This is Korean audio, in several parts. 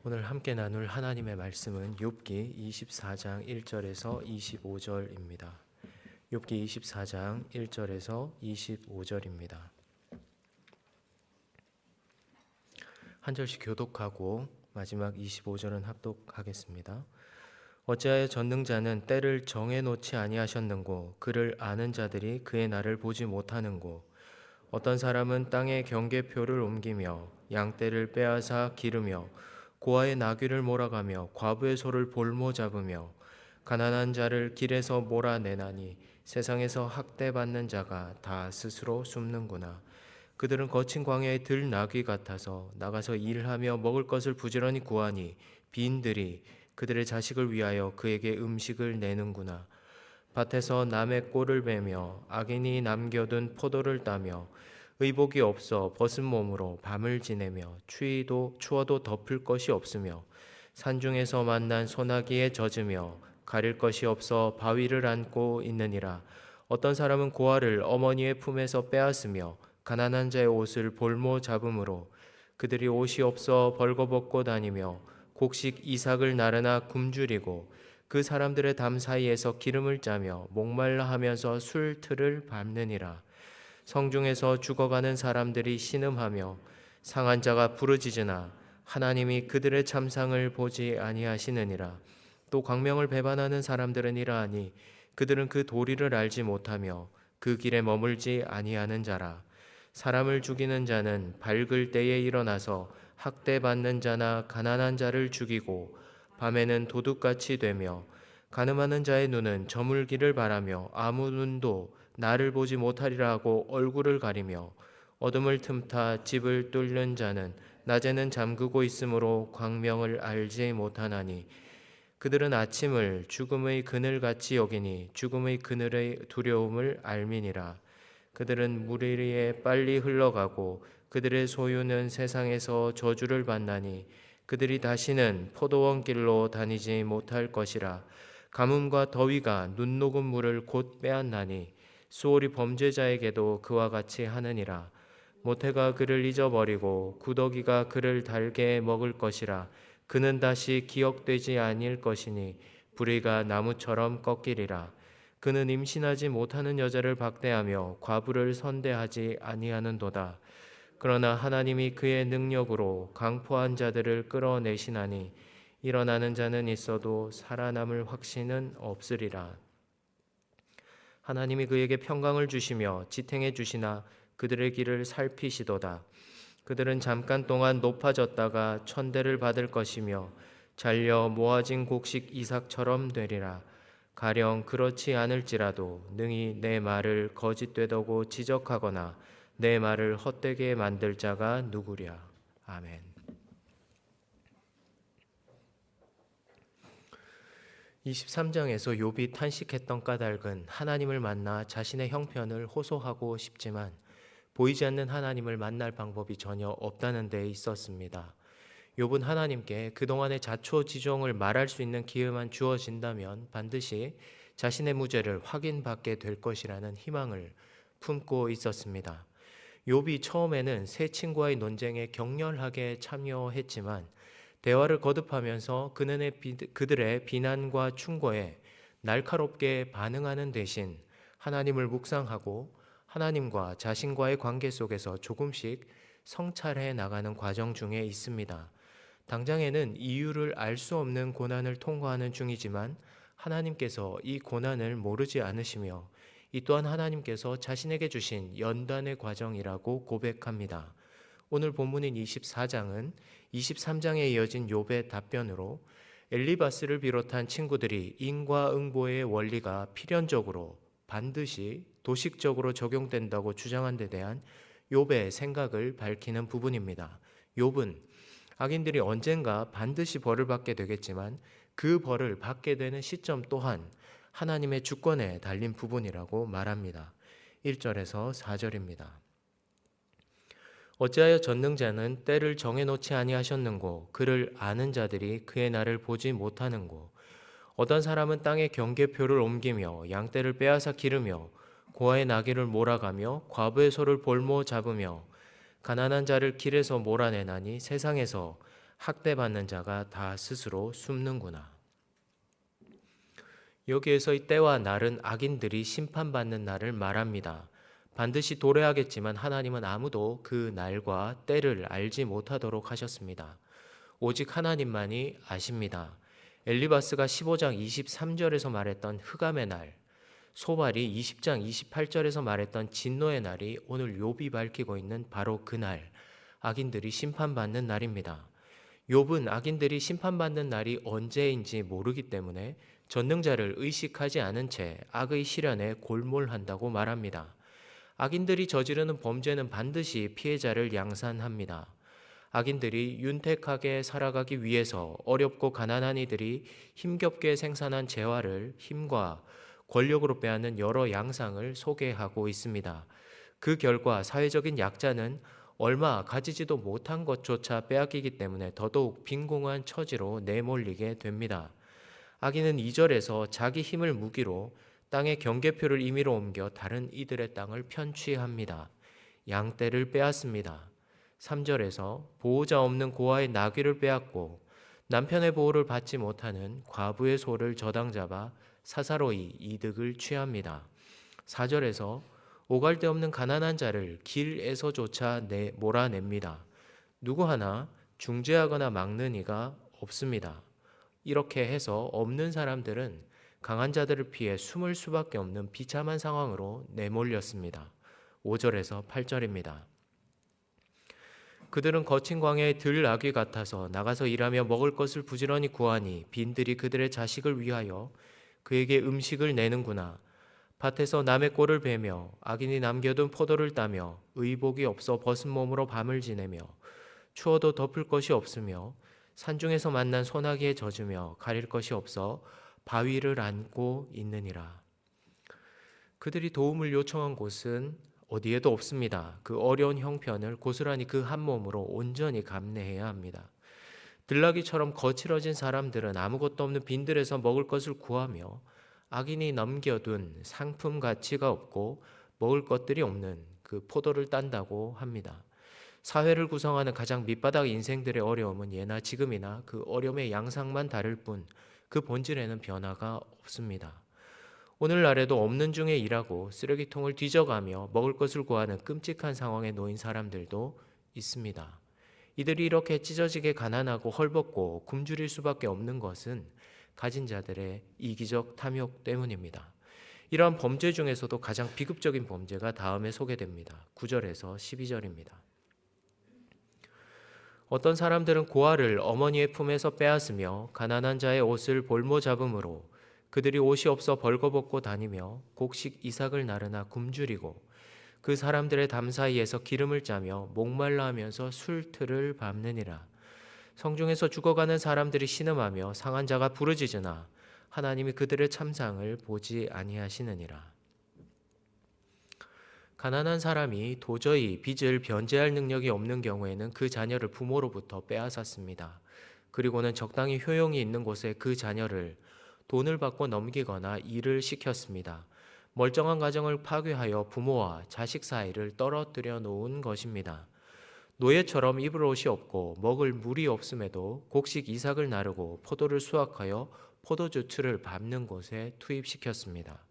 오늘 함께 나눌 하나님의 말씀은 욥기 24장 1절에서 25절입니다. 욥기 24장 1절에서 25절입니다. 한 절씩 교독하고 마지막 25절은 합독하겠습니다. 어찌하여 전능자는 때를 정해놓지 아니하셨는고, 그를 아는 자들이 그의 날을 보지 못하는고. 어떤 사람은 땅에 경계표를 옮기며 양떼를 빼앗아 기르며 고아의 나귀를 몰아가며 과부의 소를 볼모 잡으며 가난한 자를 길에서 몰아내나니 세상에서 학대받는 자가 다 스스로 숨는구나. 그들은 거친 광야의 들나귀 같아서 나가서 일하며 먹을 것을 부지런히 구하니 빈들이 그들의 자식을 위하여 그에게 음식을 내는구나. 밭에서 남의 꼴을 베며 악인이 남겨둔 포도를 따며 의복이 없어 벗은 몸으로 밤을 지내며 추워도 덮을 것이 없으며 산중에서 만난 소나기에 젖으며 가릴 것이 없어 바위를 안고 있느니라. 어떤 사람은 고아를 어머니의 품에서 빼앗으며 가난한 자의 옷을 볼모 잡음으로 그들이 옷이 없어 벌거벗고 다니며 곡식 이삭을 나르나 굶주리고 그 사람들의 담 사이에서 기름을 짜며 목말라 하면서 술틀을 밟느니라. 성중에서 죽어가는 사람들이 신음하며 상한 자가 부르짖으나 하나님이 그들의 참상을 보지 아니하시느니라. 또 광명을 배반하는 사람들은 이러하니 그들은 그 도리를 알지 못하며 그 길에 머물지 아니하는 자라. 사람을 죽이는 자는 밝을 때에 일어나서 학대받는 자나 가난한 자를 죽이고 밤에는 도둑같이 되며 간음하는 자의 눈은 저물기를 바라며 아무 눈도 나를 보지 못하리라 하고 얼굴을 가리며 어둠을 틈타 집을 뚫는 자는 낮에는 잠그고 있으므로 광명을 알지 못하나니 그들은 아침을 죽음의 그늘같이 여기니 죽음의 그늘의 두려움을 알미니라. 그들은 물 위에 빨리 흘러가고 그들의 소유는 세상에서 저주를 받나니 그들이 다시는 포도원 길로 다니지 못할 것이라. 가뭄과 더위가 눈 녹은 물을 곧 빼앗나니 수월이 범죄자에게도 그와 같이 하느니라. 모태가 그를 잊어버리고 구더기가 그를 달게 먹을 것이라. 그는 다시 기억되지 아니할 것이니 불의가 나무처럼 꺾이리라. 그는 임신하지 못하는 여자를 박대하며 과부를 선대하지 아니하는도다. 그러나 하나님이 그의 능력으로 강포한 자들을 끌어내시나니 일어나는 자는 있어도 살아남을 확신은 없으리라. 하나님이 그에게 평강을 주시며 지탱해 주시나 그들의 길을 살피시도다. 그들은 잠깐 동안 높아졌다가 천대를 받을 것이며 잘려 모아진 곡식 이삭처럼 되리라. 가령 그렇지 않을지라도 능히 내 말을 거짓되다고 지적하거나 내 말을 헛되게 만들 자가 누구랴. 아멘. (23장에서) 욥이 탄식했던 까닭은 하나님을 만나 자신의 형편을 호소하고 싶지만 보이지 않는 하나님을 만날 방법이 전혀 없다는 데 있었습니다. 욥은 하나님께 그동안의 자초지종을 말할 수 있는 기회만 주어진다면 반드시 자신의 무죄를 확인받게 될 것이라는 희망을 품고 있었습니다. 욥이 처음에는 세 친구와의 논쟁에 격렬하게 참여했지만 대화를 거듭하면서 그들의 비난과 충고에 날카롭게 반응하는 대신 하나님을 묵상하고 하나님과 자신과의 관계 속에서 조금씩 성찰해 나가는 과정 중에 있습니다. 당장에는 이유를 알 수 없는 고난을 통과하는 중이지만 하나님께서 이 고난을 모르지 않으시며 이 또한 하나님께서 자신에게 주신 연단의 과정이라고 고백합니다. 오늘 본문인 24장은 23장에 이어진 욥의 답변으로 엘리바스를 비롯한 친구들이 인과응보의 원리가 필연적으로 반드시 도식적으로 적용된다고 주장한 데 대한 욥의 생각을 밝히는 부분입니다. 욥은 악인들이 언젠가 반드시 벌을 받게 되겠지만 그 벌을 받게 되는 시점 또한 하나님의 주권에 달린 부분이라고 말합니다. 1절에서 4절입니다. 어찌하여 전능자는 때를 정해놓지 아니하셨는고, 그를 아는 자들이 그의 날을 보지 못하는고. 어떤 사람은 땅에 경계표를 옮기며 양떼를 빼앗아 기르며 고아의 나귀를 몰아가며 과부의 소를 볼모 잡으며 가난한 자를 길에서 몰아내나니 세상에서 학대받는 자가 다 스스로 숨는구나. 여기에서 이 때와 날은 악인들이 심판받는 날을 말합니다. 반드시 도래하겠지만 하나님은 아무도 그 날과 때를 알지 못하도록 하셨습니다. 오직 하나님만이 아십니다. 엘리바스가 15장 23절에서 말했던 흑암의 날, 소발이 20장 28절에서 말했던 진노의 날이 오늘 욥이 밝히고 있는 바로 그 날, 악인들이 심판받는 날입니다. 욥은 악인들이 심판받는 날이 언제인지 모르기 때문에 전능자를 의식하지 않은 채 악의 시련에 골몰한다고 말합니다. 악인들이 저지르는 범죄는 반드시 피해자를 양산합니다. 악인들이 윤택하게 살아가기 위해서 어렵고 가난한 이들이 힘겹게 생산한 재화를 힘과 권력으로 빼앗는 여러 양상을 소개하고 있습니다. 그 결과 사회적인 약자는 얼마 가지지도 못한 것조차 빼앗기기 때문에 더더욱 빈공한 처지로 내몰리게 됩니다. 악인은 2절에서 자기 힘을 무기로 땅의 경계표를 임의로 옮겨 다른 이들의 땅을 편취합니다. 양떼를 빼앗습니다. 3절에서 보호자 없는 고아의 나귀를 빼앗고 남편의 보호를 받지 못하는 과부의 소를 저당 잡아 사사로이 이득을 취합니다. 4절에서 오갈 데 없는 가난한 자를 길에서조차 몰아냅니다. 누구 하나 중재하거나 막는 이가 없습니다. 이렇게 해서 없는 사람들은 강한 자들을 피해 숨을 수밖에 없는 비참한 상황으로 내몰렸습니다. 5절에서 8절입니다. 그들은 거친 광야의 들나귀 같아서 나가서 일하며 먹을 것을 부지런히 구하니 빈들이 그들의 자식을 위하여 그에게 음식을 내는구나. 밭에서 남의 꼴을 베며 악인이 남겨둔 포도를 따며 의복이 없어 벗은 몸으로 밤을 지내며 추워도 덮을 것이 없으며 산중에서 만난 소나기에 젖으며 가릴 것이 없어 바위를 안고 있느니라. 그들이 도움을 요청한 곳은 어디에도 없습니다. 그 어려운 형편을 고스란히 그 한 몸으로 온전히 감내해야 합니다. 들나귀처럼 거칠어진 사람들은 아무것도 없는 빈들에서 먹을 것을 구하며 악인이 남겨둔 상품 가치가 없고 먹을 것들이 없는 그 포도를 딴다고 합니다. 사회를 구성하는 가장 밑바닥 인생들의 어려움은 예나 지금이나 그 어려움의 양상만 다를 뿐 그 본질에는 변화가 없습니다. 오늘날에도 없는 중에 일하고 쓰레기통을 뒤져가며 먹을 것을 구하는 끔찍한 상황에 놓인 사람들도 있습니다. 이들이 이렇게 찢어지게 가난하고 헐벗고 굶주릴 수밖에 없는 것은 가진 자들의 이기적 탐욕 때문입니다. 이러한 범죄 중에서도 가장 비극적인 범죄가 다음에 소개됩니다. 9절에서 12절입니다. 어떤 사람들은 고아를 어머니의 품에서 빼앗으며 가난한 자의 옷을 볼모 잡음으로 그들이 옷이 없어 벌거벗고 다니며 곡식 이삭을 나르나 굶주리고 그 사람들의 담 사이에서 기름을 짜며 목말라 하면서 술틀을 밟느니라. 성중에서 죽어가는 사람들이 신음하며 상한 자가 부르짖으나 하나님이 그들의 참상을 보지 아니하시느니라. 가난한 사람이 도저히 빚을 변제할 능력이 없는 경우에는 그 자녀를 부모로부터 빼앗았습니다. 그리고는 적당히 효용이 있는 곳에 그 자녀를 돈을 받고 넘기거나 일을 시켰습니다. 멀쩡한 가정을 파괴하여 부모와 자식 사이를 떨어뜨려 놓은 것입니다. 노예처럼 입을 옷이 없고 먹을 물이 없음에도 곡식 이삭을 나르고 포도를 수확하여 포도주 틀을 밟는 곳에 투입시켰습니다.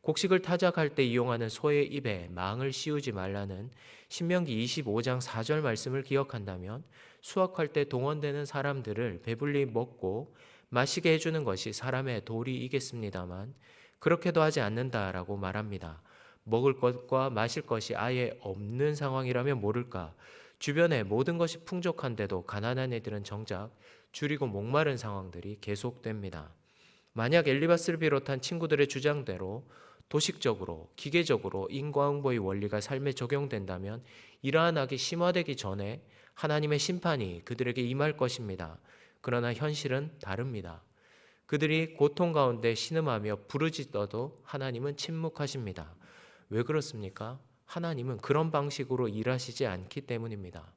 곡식을 타작할 때 이용하는 소의 입에 망을 씌우지 말라는 신명기 25장 4절 말씀을 기억한다면 수확할 때 동원되는 사람들을 배불리 먹고 마시게 해주는 것이 사람의 도리이겠습니다만 그렇게도 하지 않는다라고 말합니다. 먹을 것과 마실 것이 아예 없는 상황이라면 모를까. 주변에 모든 것이 풍족한데도 가난한 이들은 정작 줄이고 목마른 상황들이 계속됩니다. 만약 엘리바스를 비롯한 친구들의 주장대로 도식적으로 기계적으로 인과응보의 원리가 삶에 적용된다면 이러한 악이 심화되기 전에 하나님의 심판이 그들에게 임할 것입니다. 그러나 현실은 다릅니다. 그들이 고통 가운데 신음하며 부르짖어도 하나님은 침묵하십니다. 왜 그렇습니까? 하나님은 그런 방식으로 일하시지 않기 때문입니다.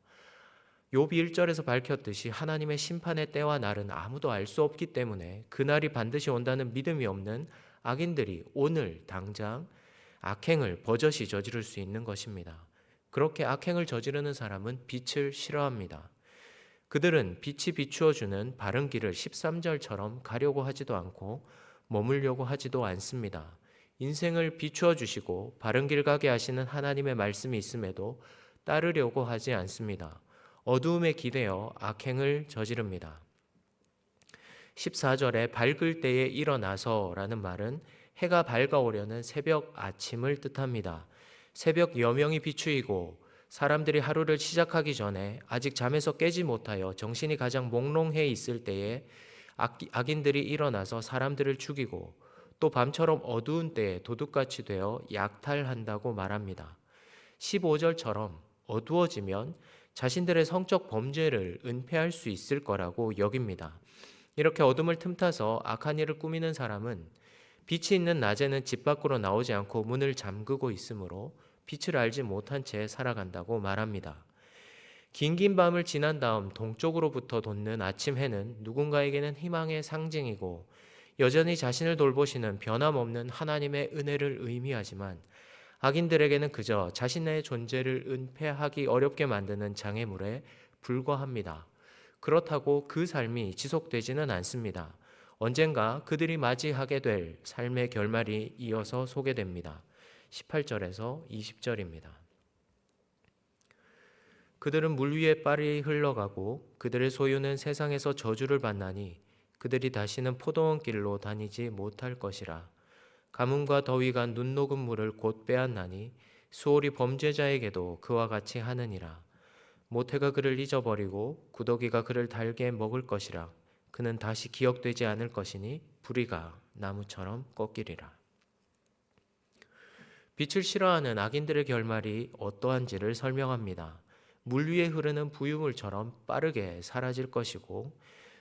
욥이 1절에서 밝혔듯이 하나님의 심판의 때와 날은 아무도 알 수 없기 때문에 그날이 반드시 온다는 믿음이 없는 악인들이 오늘 당장 악행을 버젓이 저지를 수 있는 것입니다. 그렇게 악행을 저지르는 사람은 빛을 싫어합니다. 그들은 빛이 비추어주는 바른 길을 13절처럼 가려고 하지도 않고 머물려고 하지도 않습니다. 인생을 비추어 주시고 바른 길 가게 하시는 하나님의 말씀이 있음에도 따르려고 하지 않습니다. 어두움에 기대어 악행을 저지릅니다. 14절에 밝을 때에 일어나서라는 말은 해가 밝아오려는 새벽 아침을 뜻합니다. 새벽 여명이 비추이고 사람들이 하루를 시작하기 전에 아직 잠에서 깨지 못하여 정신이 가장 몽롱해 있을 때에 악인들이 일어나서 사람들을 죽이고 또 밤처럼 어두운 때에 도둑같이 되어 약탈한다고 말합니다. 15절처럼 어두워지면 자신들의 성적 범죄를 은폐할 수 있을 거라고 여깁니다. 이렇게 어둠을 틈타서 악한 일을 꾸미는 사람은 빛이 있는 낮에는 집 밖으로 나오지 않고 문을 잠그고 있으므로 빛을 알지 못한 채 살아간다고 말합니다. 긴긴 밤을 지난 다음 동쪽으로부터 돋는 아침 해는 누군가에게는 희망의 상징이고 여전히 자신을 돌보시는 변함없는 하나님의 은혜를 의미하지만 악인들에게는 그저 자신의 존재를 은폐하기 어렵게 만드는 장애물에 불과합니다. 그렇다고 그 삶이 지속되지는 않습니다. 언젠가 그들이 맞이하게 될 삶의 결말이 이어서 소개됩니다. 18절에서 20절입니다. 그들은 물 위에 빨이 흘러가고 그들의 소유는 세상에서 저주를 받나니 그들이 다시는 포도원 길로 다니지 못할 것이라. 가뭄과 더위가 눈 녹은 물을 곧 빼앗나니 수월이 범죄자에게도 그와 같이 하느니라. 모태가 그를 잊어버리고 구더기가 그를 달게 먹을 것이라. 그는 다시 기억되지 않을 것이니 불의가 나무처럼 꺾이리라. 빛을 싫어하는 악인들의 결말이 어떠한지를 설명합니다. 물 위에 흐르는 부유물처럼 빠르게 사라질 것이고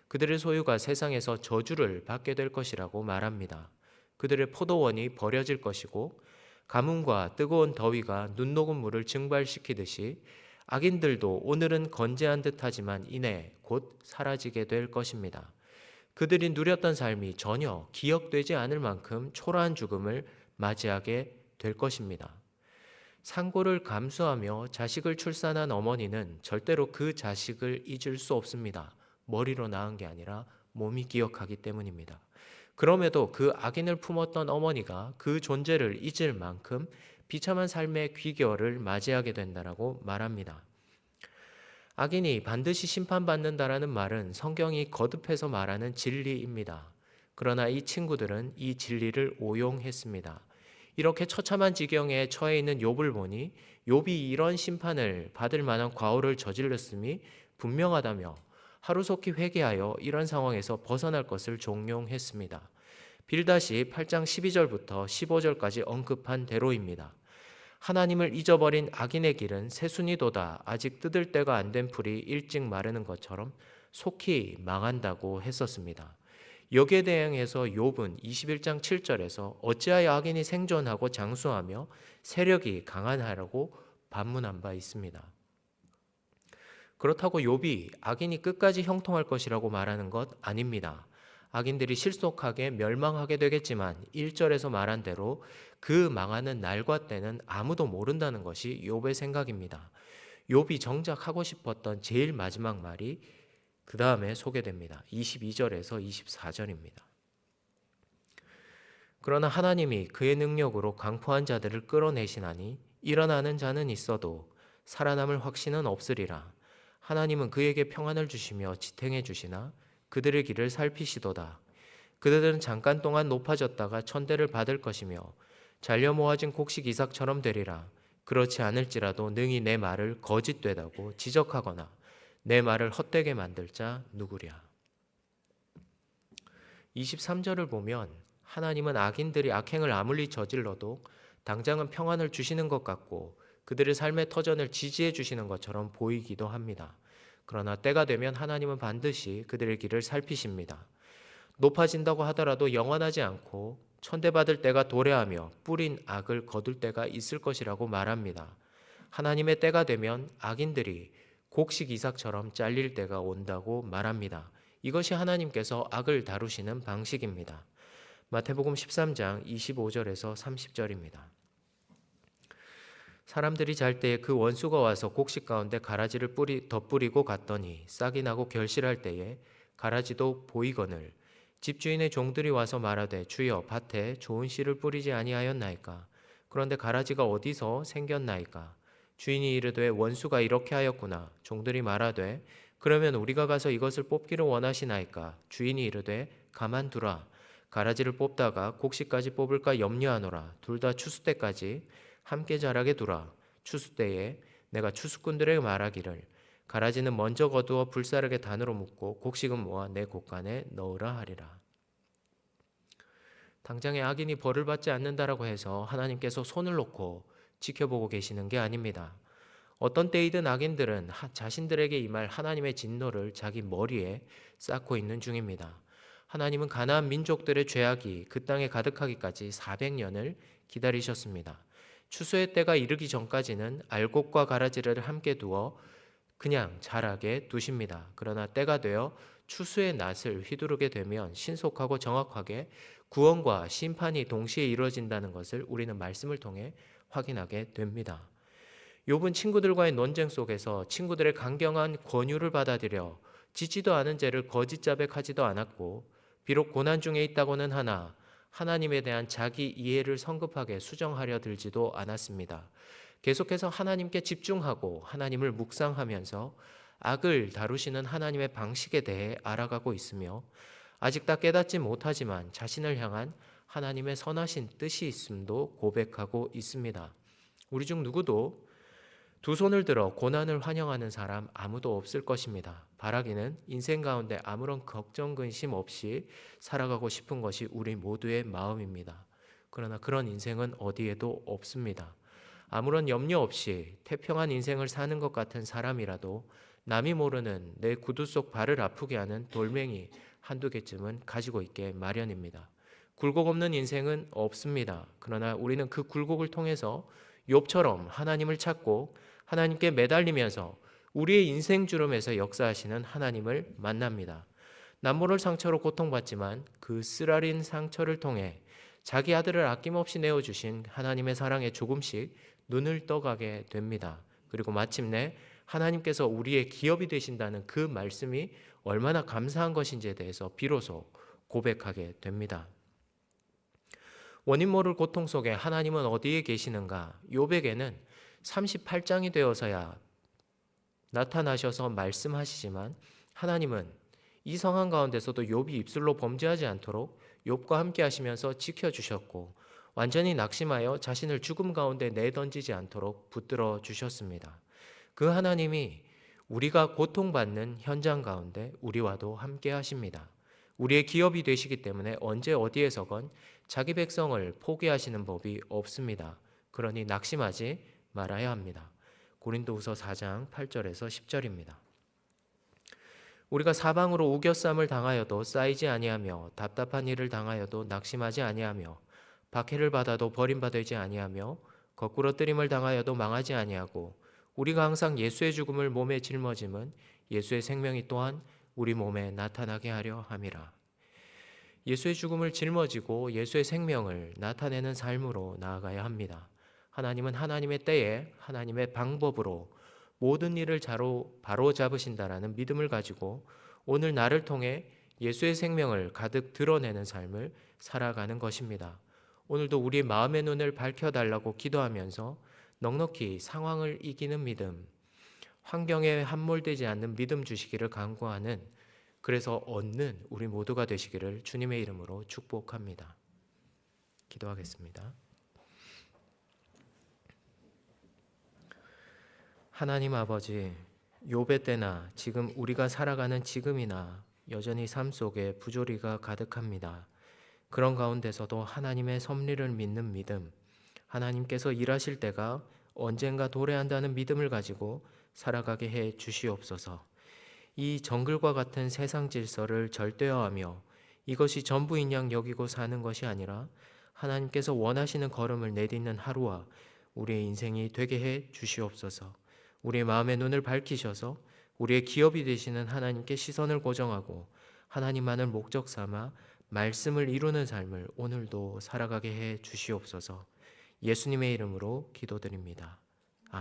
그들의 소유가 세상에서 저주를 받게 될 것이라고 말합니다. 그들의 포도원이 버려질 것이고 가뭄과 뜨거운 더위가 눈 녹은 물을 증발시키듯이 악인들도 오늘은 건재한 듯하지만 이내 곧 사라지게 될 것입니다. 그들이 누렸던 삶이 전혀 기억되지 않을 만큼 초라한 죽음을 맞이하게 될 것입니다. 상고를 감수하며 자식을 출산한 어머니는 절대로 그 자식을 잊을 수 없습니다. 머리로 낳은 게 아니라 몸이 기억하기 때문입니다. 그럼에도 그 악인을 품었던 어머니가 그 존재를 잊을 만큼 비참한 삶의 귀결을 맞이하게 된다라고 말합니다. 악인이 반드시 심판받는다라는 말은 성경이 거듭해서 말하는 진리입니다. 그러나 이 친구들은 이 진리를 오용했습니다. 이렇게 처참한 지경에 처해 있는 욥을 보니 욥이 이런 심판을 받을 만한 과오를 저질렀음이 분명하다며 하루속히 회개하여 이런 상황에서 벗어날 것을 종용했습니다. 빌닷이 8장 12절부터 15절까지 언급한 대로입니다. 하나님을 잊어버린 악인의 길은 새순이도다 아직 뜯을 때가 안 된 풀이 일찍 마르는 것처럼 속히 망한다고 했었습니다. 여기에 대응해서 욥은 21장 7절에서 어찌하여 악인이 생존하고 장수하며 세력이 강한하라고 반문한 바 있습니다. 그렇다고 욥이 악인이 끝까지 형통할 것이라고 말하는 것 아닙니다. 악인들이 실속하게 멸망하게 되겠지만 1절에서 말한 대로 그 망하는 날과 때는 아무도 모른다는 것이 욥의 생각입니다. 욥이 정작 하고 싶었던 제일 마지막 말이 그 다음에 소개됩니다. 22절에서 24절입니다. 그러나 하나님이 그의 능력으로 강포한 자들을 끌어내시나니 일어나는 자는 있어도 살아남을 확신은 없으리라. 하나님은 그에게 평안을 주시며 지탱해 주시나 그들의 길을 살피시도다. 그들은 잠깐 동안 높아졌다가 천대를 받을 것이며 잘려 모아진 곡식 이삭처럼 되리라. 그렇지 않을지라도 능히 내 말을 거짓되다고 지적하거나 내 말을 헛되게 만들 자 누구랴. 23절을 보면 하나님은 악인들이 악행을 아무리 저질러도 당장은 평안을 주시는 것 같고 그들의 삶의 터전을 지지해 주시는 것처럼 보이기도 합니다. 그러나 때가 되면 하나님은 반드시 그들의 길을 살피십니다. 높아진다고 하더라도 영원하지 않고 천대받을 때가 도래하며 뿌린 악을 거둘 때가 있을 것이라고 말합니다. 하나님의 때가 되면 악인들이 곡식 이삭처럼 잘릴 때가 온다고 말합니다. 이것이 하나님께서 악을 다루시는 방식입니다. 마태복음 13장 25절에서 30절입니다. 사람들이 잘 때에 그 원수가 와서 곡식 가운데 가라지를 덧뿌리고 갔더니 싹이 나고 결실할 때에 가라지도 보이거늘 집주인의 종들이 와서 말하되 주여 밭에 좋은 씨를 뿌리지 아니하였나이까. 그런데 가라지가 어디서 생겼나이까. 주인이 이르되 원수가 이렇게 하였구나. 종들이 말하되 그러면 우리가 가서 이것을 뽑기를 원하시나이까. 주인이 이르되 가만두라. 가라지를 뽑다가 곡식까지 뽑을까 염려하노라. 둘 다 추수 때까지 함께 자라게 두라. 추수 때에 내가 추수꾼들에게 말하기를 가라지는 먼저 거두어 불사르게 단으로 묶고 곡식은 모아 내 곳간에 넣으라 하리라. 당장에 악인이 벌을 받지 않는다라고 해서 하나님께서 손을 놓고 지켜보고 계시는 게 아닙니다. 어떤 때이든 악인들은 자신들에게 임할 하나님의 진노를 자기 머리에 쌓고 있는 중입니다. 하나님은 가나안 민족들의 죄악이 그 땅에 가득하기까지 400년을 기다리셨습니다. 추수의 때가 이르기 전까지는 알곡과 가라지를 함께 두어 그냥 자라게 두십니다. 그러나 때가 되어 추수의 낫을 휘두르게 되면 신속하고 정확하게 구원과 심판이 동시에 이루어진다는 것을 우리는 말씀을 통해 확인하게 됩니다. 욥은 친구들과의 논쟁 속에서 친구들의 강경한 권유를 받아들여 짓지도 않은 죄를 거짓 자백하지도 않았고, 비록 고난 중에 있다고는 하나 하나님에 대한 자기 이해를 성급하게 수정하려 들지도 않았습니다. 계속해서 하나님께 집중하고 하나님을 묵상하면서 악을 다루시는 하나님의 방식에 대해 알아가고 있으며, 아직 다 깨닫지 못하지만 자신을 향한 하나님의 선하신 뜻이 있음도 고백하고 있습니다. 우리 중 누구도 두 손을 들어 고난을 환영하는 사람 아무도 없을 것입니다. 바라기는 인생 가운데 아무런 걱정 근심 없이 살아가고 싶은 것이 우리 모두의 마음입니다. 그러나 그런 인생은 어디에도 없습니다. 아무런 염려 없이 태평한 인생을 사는 것 같은 사람이라도 남이 모르는 내 구두 속 발을 아프게 하는 돌멩이 한두 개쯤은 가지고 있게 마련입니다. 굴곡 없는 인생은 없습니다. 그러나 우리는 그 굴곡을 통해서 욥처럼 하나님을 찾고 하나님께 매달리면서 우리의 인생 주름에서 역사하시는 하나님을 만납니다. 남모를 상처로 고통받지만 그 쓰라린 상처를 통해 자기 아들을 아낌없이 내어주신 하나님의 사랑에 조금씩 눈을 떠가게 됩니다. 그리고 마침내 하나님께서 우리의 기업이 되신다는 그 말씀이 얼마나 감사한 것인지에 대해서 비로소 고백하게 됩니다. 원인 모를 고통 속에 하나님은 어디에 계시는가? 욥에게는 38장이 되어서야 나타나셔서 말씀하시지만, 하나님은 이 상황 가운데서도 욥이 입술로 범죄하지 않도록 욥과 함께 하시면서 지켜주셨고, 완전히 낙심하여 자신을 죽음 가운데 내던지지 않도록 붙들어 주셨습니다. 그 하나님이 우리가 고통받는 현장 가운데 우리와도 함께 하십니다. 우리의 기업이 되시기 때문에 언제 어디에서건 자기 백성을 포기하시는 법이 없습니다. 그러니 낙심하지 말아야 합니다. 고린도후서 4장 8절에서 10절입니다. 우리가 사방으로 우겨쌈을 당하여도 쌓이지 아니하며 답답한 일을 당하여도 낙심하지 아니하며 박해를 받아도 버림받지 아니하며 거꾸로 뜨림을 당하여도 망하지 아니하고, 우리가 항상 예수의 죽음을 몸에 짊어짐은 예수의 생명이 또한 우리 몸에 나타나게 하려 함이라. 예수의 죽음을 짊어지고 예수의 생명을 나타내는 삶으로 나아가야 합니다. 하나님은 하나님의 때에 하나님의 방법으로 모든 일을 바로 잡으신다라는 믿음을 가지고 오늘 나를 통해 예수의 생명을 가득 드러내는 삶을 살아가는 것입니다. 오늘도 우리의 마음의 눈을 밝혀달라고 기도하면서 넉넉히 상황을 이기는 믿음, 환경에 함몰되지 않는 믿음 주시기를 간구하는, 그래서 얻는 우리 모두가 되시기를 주님의 이름으로 축복합니다. 기도하겠습니다. 하나님 아버지, 욥의 때나 지금 우리가 살아가는 지금이나 여전히 삶 속에 부조리가 가득합니다. 그런 가운데서도 하나님의 섭리를 믿는 믿음, 하나님께서 일하실 때가 언젠가 도래한다는 믿음을 가지고 살아가게 해 주시옵소서. 이 정글과 같은 세상 질서를 절대화하며 이것이 전부인 양 여기고 사는 것이 아니라 하나님께서 원하시는 걸음을 내딛는 하루와 우리의 인생이 되게 해 주시옵소서. 우리의 마음의 눈을 밝히셔서 우리의 기업이 되시는 하나님께 시선을 고정하고 하나님만을 목적 삼아 말씀을 이루는 삶을 오늘도 살아가게 해 주시옵소서. 예수님의 이름으로 기도드립니다.